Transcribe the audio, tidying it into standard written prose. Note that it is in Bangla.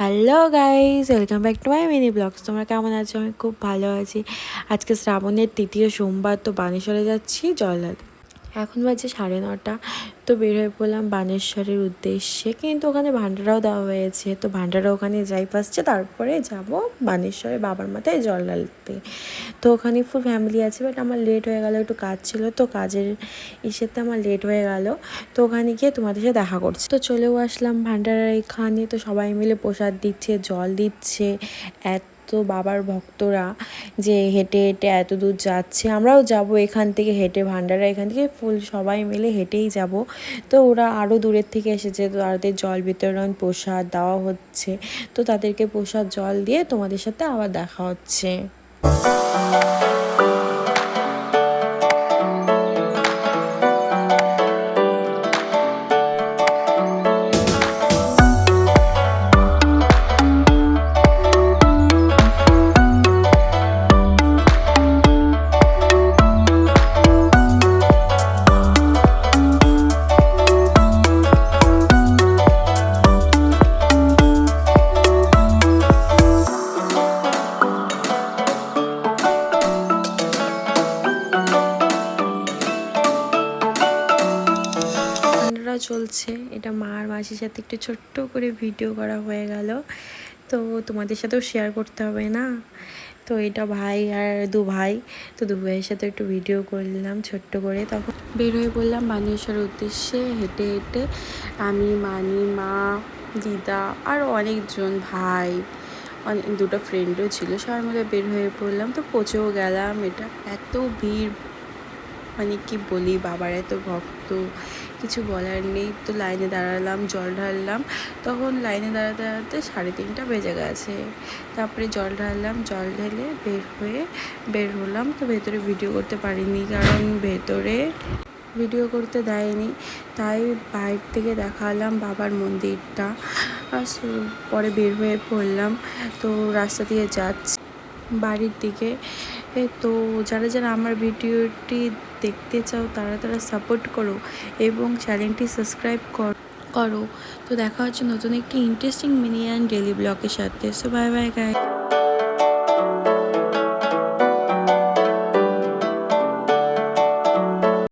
Hello guys, welcome back to my mini blogs. তোমরা কেমন আছো? আমি খুব ভালো আছি। আজকে শ্রাবণের তৃতীয় সোমবার, তো বানেশ্বরে যাচ্ছি জল ঢালতে। এখন বাজে 9:30। তো বের হয়ে পড়লাম বানেশ্বরের উদ্দেশ্যে, কিন্তু ওখানে ভান্ডারাও দেওয়া হয়েছে। তো ভান্ডারা ওখানে যাই পাচ্ছে, তারপরে যাব বানেশ্বরে বাবার মাথায় জল ঢালতে। তো ওখানে ফুল ফ্যামিলি আছে, বাট আমার লেট হয়ে গেল, একটু কাজ ছিল, তো কাজের ইসেতে আমার লেট হয়ে গেল। তো ওখানে গিয়ে তোমাদের সাথে দেখা করছি। তো চলেও আসলাম ভান্ডারার এখানে। তো সবাই মিলে প্রসাদ দিচ্ছে, জল দিচ্ছে। তো বাবার ভক্তরা যে হেঁটে হেঁটে এত দূর যাচ্ছে, আমরাও যাব এখান থেকে হেঁটে, ভান্ডারা এখান থেকে ফুল সবাই মিলে হেঁটেই যাব। তো ওরা আরও দূরের থেকে এসেছে, তো তাদের জল বিতরণ, প্রসাদ দেওয়া হচ্ছে। তো তাদেরকে প্রসাদ জল দিয়ে তোমাদের সাথে আবার দেখা হচ্ছে। চলছে, এটা মা আর মাসির সাথে একটু ছোট্ট করে ভিডিও করা হয়ে গেল। তো তোমাদের সাথেও শেয়ার করতে হবে না? তো এটা ভাই আর দু ভাই, তো দু ভাইয়ের সাথে একটু ভিডিও করলাম ছোট্ট করে। তখন বের হয়ে পড়লাম বানেশ্বরের উদ্দেশ্যে হেঁটে হেঁটে। আমি, মানি, মা, দিদা আর অনেকজন ভাই, অনেক দুটো ফ্রেন্ডও ছিল, সবাই মিলে বের হয়ে পড়লাম। তো পৌঁছেও গেলাম। এটা এত ভিড়, মানে কি বলি, বাবার এত ভক্ত, কিছু বলার নেই। তো লাইনে দাঁড়ালাম, জল ঢাললাম। তখন লাইনে দাঁড়াতে দাঁড়াতে 3:30 বেজে গেছে। তারপরে জল ঢাললাম, জল ঢেলে বের হলাম। তো ভেতরে ভিডিও করতে পারিনি, কারণ ভেতরে ভিডিও করতে দেয়নি। তাই বাইরে থেকে দেখালাম বাবার মন্দিরটা। আর পরে বের হয়ে পড়লাম। তো রাস্তা দিয়ে যাচ্ছি বাড়ির দিকে। তো যারা যারা আমার ভিডিওটি দেখতে চাও, তারা সাপোর্ট করো এবং চ্যানেলটি সাবস্ক্রাইব করো। তো দেখা হচ্ছে নতুন একটি ইন্টারেস্টিং মিনি অ্যান্ড ডেলি ব্লগের সাথে। So bye bye guys.